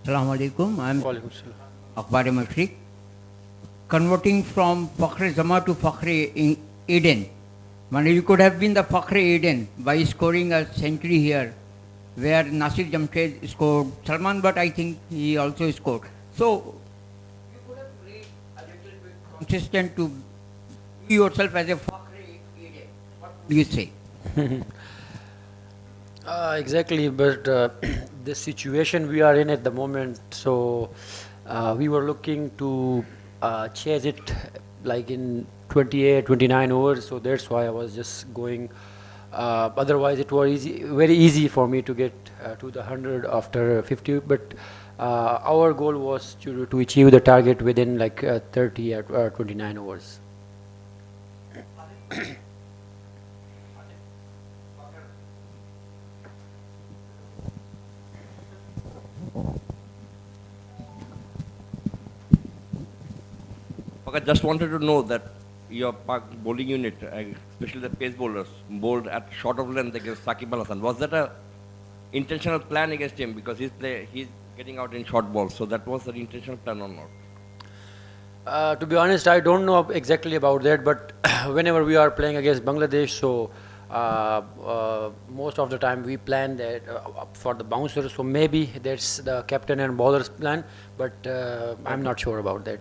Assalamu alaikum. I'm وعلیکم السلام. Akbar Mashriq. Converting from Fakhre Zama to Fakhre Eden. Mani, you could have been the Fakhre Eden by scoring a century here, where Nasir Jamshed scored. Salman Butt, I think he also scored. So, you could have played a little bit consistent to be yourself as a Fakhre Eden. What would you say? Exactly, but the situation we are in at the moment, so we were looking to chase it like in 28, 29 overs, so that's why I was just going. Otherwise, it was very easy for me to get to the 100 after 50, but our goal was to achieve the target within like 30 or 29 overs. I just wanted to know that your Pak bowling unit, especially the pace bowlers, bowled at short of length against Saqib Al Hasan. Was that a intentional plan against him because he's getting out in short balls? So that was an intentional plan or not? To be honest, I don't know exactly about that, but whenever we are playing against Bangladesh, so most of the time we plan that for the bouncers, so maybe that's the captain and bowlers plan, but I'm not sure about that.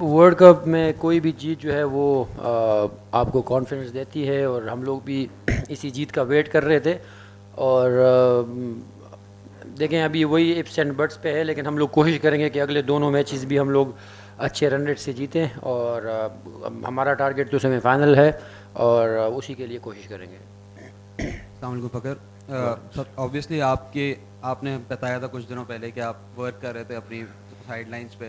World cup میں کوئی بھی جیت جو ہے وہ آپ کو confidence دیتی ہے, اور ہم لوگ بھی اسی جیت کا ویٹ کر رہے تھے, اور دیکھیں ابھی وہی ایپس اینڈ بٹس پہ ہے, لیکن ہم لوگ کوشش کریں گے کہ اگلے دونوں میچز بھی ہم لوگ اچھے رن ریٹ سے جیتیں, اور ہمارا ٹارگیٹ تو سیمی فائنل ہے اور اسی کے لیے کوشش کریں گے. السلام علیکم فخر. سب آبویسلی آپ نے بتایا تھا کچھ دنوں پہلے کہ آپ ورک کر رہے تھے اپنی سائڈ لائنس پہ,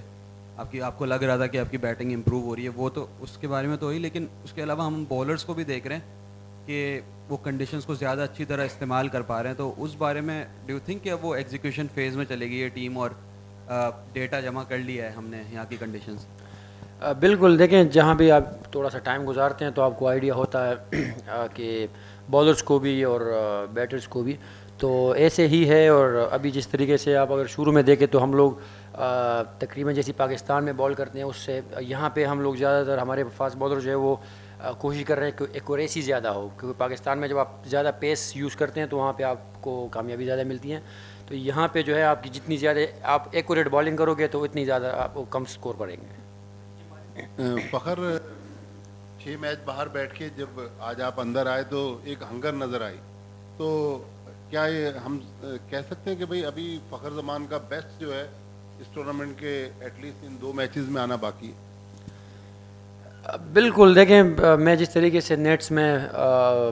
آپ کو لگ رہا تھا کہ آپ کی بیٹنگ امپروو ہو رہی ہے, وہ تو اس کے بارے میں تو ہوئی, لیکن اس کے علاوہ ہم بولرس کو بھی دیکھ رہے ہیں کہ وہ کنڈیشنز کو زیادہ اچھی طرح استعمال کر پا رہے ہیں, تو اس بارے میں ڈو یو تھنک کہ اب وہ ایگزیکیوشن فیز میں چلے گی یہ ٹیم, اور ڈیٹا جمع کر لیا ہے ہم نے یہاں کی کنڈیشنز؟ بالکل, دیکھیں جہاں بھی آپ تھوڑا سا ٹائم گزارتے ہیں تو آپ کو آئیڈیا ہوتا ہے کہ بالرس کو بھی اور بیٹرز کو بھی, تو ایسے ہی ہے. اور ابھی جس طریقے سے آپ اگر شروع میں دیکھیں تو ہم لوگ تقریباً جیسی پاکستان میں بال کرتے ہیں اس سے یہاں پہ ہم لوگ زیادہ تر ہمارے فاسٹ بالر جو ہے وہ کوشش کر رہے ہیں کہ ایکوریسی زیادہ ہو, کیونکہ پاکستان میں جب آپ زیادہ پیس یوز کرتے ہیں تو وہاں پہ آپ کو کامیابی زیادہ ملتی ہیں. تو یہاں پہ جو ہے آپ کی جتنی زیادہ آپ ایکوریٹ بالنگ کرو گے تو اتنی زیادہ آپ کو کم سکور کریں گے. فخر 6 میچ باہر بیٹھ کے جب آج آپ اندر آئے تو ایک ہنگر نظر آئی, تو کیا یہ ہم کہہ سکتے ہیں کہ بھئی ابھی فخر زمان کا بیسٹ جو ہے اس ٹورنامنٹ کے ایٹ لیسٹ ان 2 میچز میں آنا باقی ہے؟ بالکل, دیکھیں میں جس طریقے سے نیٹس میں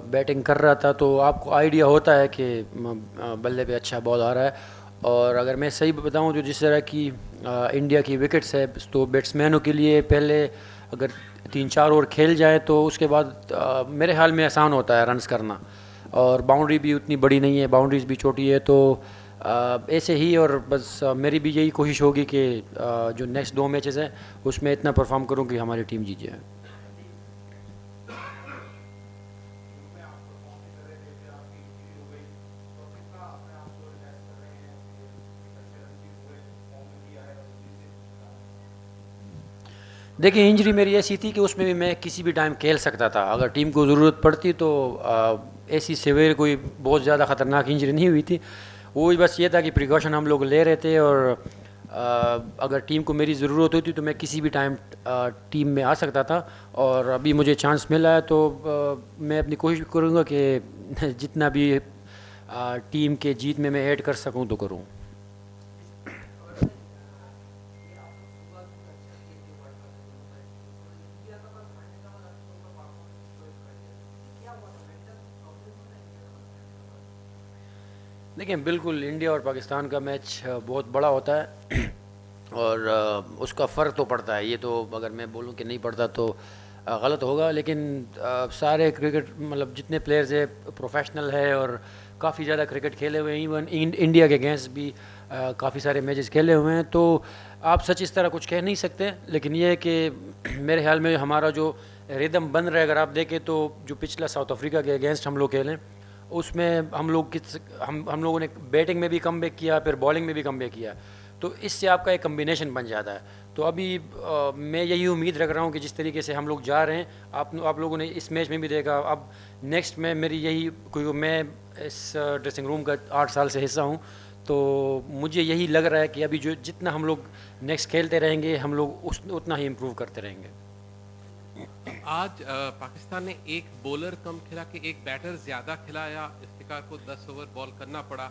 بیٹنگ کر رہا تھا تو آپ کو آئیڈیا ہوتا ہے کہ بلے پہ اچھا بال آ رہا ہے, اور اگر میں صحیح بتاؤں جو جس طرح کی انڈیا کی وکٹس ہے تو بیٹسمینوں کے لیے پہلے اگر 3-4 اوور کھیل جائے تو اس کے بعد میرے خیال میں آسان ہوتا ہے رنس کرنا, اور باؤنڈری بھی اتنی بڑی نہیں ہے, باؤنڈریز بھی چھوٹی ہے, تو ایسے ہی. اور بس میری بھی یہی کوشش ہوگی کہ جو نیکسٹ 2 میچز ہیں اس میں اتنا پرفارم کروں کہ ہماری ٹیم جیت جائے. دیکھیں انجری میری ایسی تھی کہ اس میں بھی میں کسی بھی ٹائم کھیل سکتا تھا, اگر ٹیم کو ضرورت پڑتی تو ایسی سیویئر کوئی بہت زیادہ خطرناک انجری نہیں ہوئی تھی. وہی بس یہ تھا کہ پریکاشن ہم لوگ لے رہے تھے, اور اگر ٹیم کو میری ضرورت ہوتی تو میں کسی بھی ٹائم ٹیم میں آ سکتا تھا, اور ابھی مجھے چانس ملا ہے تو میں اپنی کوشش کروں گا کہ جتنا بھی ٹیم کے جیت میں ایڈ کر سکوں تو کروں. دیکھیں بالکل انڈیا اور پاکستان کا میچ بہت بڑا ہوتا ہے, اور اس کا فرق تو پڑتا ہے, یہ تو اگر میں بولوں کہ نہیں پڑتا تو غلط ہوگا, لیکن سارے کرکٹ مطلب جتنے پلیئرز ہیں پروفیشنل ہے, اور کافی زیادہ کرکٹ کھیلے ہوئے ہیں، ایون انڈیا کے اگینسٹ بھی کافی سارے میچز کھیلے ہوئے ہیں. تو آپ سچ اس طرح کچھ کہہ نہیں سکتے، لیکن یہ ہے کہ میرے خیال میں ہمارا جو ریدم بن رہا ہے، اگر آپ دیکھیں تو جو پچھلا ساؤتھ افریقہ کے اگینسٹ ہم لوگ کھیلیں اس میں ہم لوگوں نے بیٹنگ میں بھی کم بیک کیا، پھر بالنگ میں بھی کم بیک کیا، تو اس سے آپ کا ایک کمبینیشن بن جاتا ہے. تو ابھی میں یہی امید رکھ رہا ہوں کہ جس طریقے سے ہم لوگ جا رہے ہیں، آپ لوگوں نے اس میچ میں بھی دیکھا، اب نیکسٹ میں میری یہی، کیونکہ میں اس ڈریسنگ روم کا 8 سال سے حصہ ہوں، تو مجھے یہی لگ رہا ہے کہ ابھی جو جتنا ہم لوگ نیکسٹ کھیلتے رہیں گے ہم لوگ اتنا ہی امپروو کرتے رہیں گے. آج پاکستان نے ایک بولر کم کھیلا کہ ایک بیٹر زیادہ کھلایا، افتخار کو 10 اوور بال کرنا پڑا.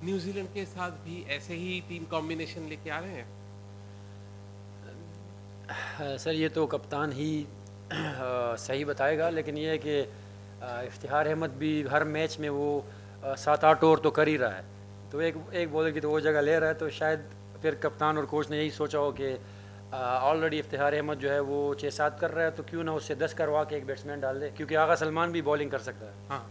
نیوزی لینڈ کے ساتھ بھی ایسے ہی ٹیم کمبینیشن لے کے آ رہے ہیں؟ سر یہ تو کپتان ہی صحیح بتائے گا، لیکن یہ ہے کہ افتخار احمد بھی ہر میچ میں وہ 7-8 اوور تو کر ہی رہا ہے، تو ایک بالر کی تو وہ جگہ لے رہا ہے، تو شاید پھر کپتان اور کوچ نے یہی سوچا ہو کہ آلریڈی افتخار احمد جو ہے وہ 6-7 کر رہا ہے، تو کیوں نہ اس سے 10 کروا کے ایک بیٹسمین ڈال دے، کیونکہ آغا سلمان بھی بالنگ کر سکتا ہے. ہاں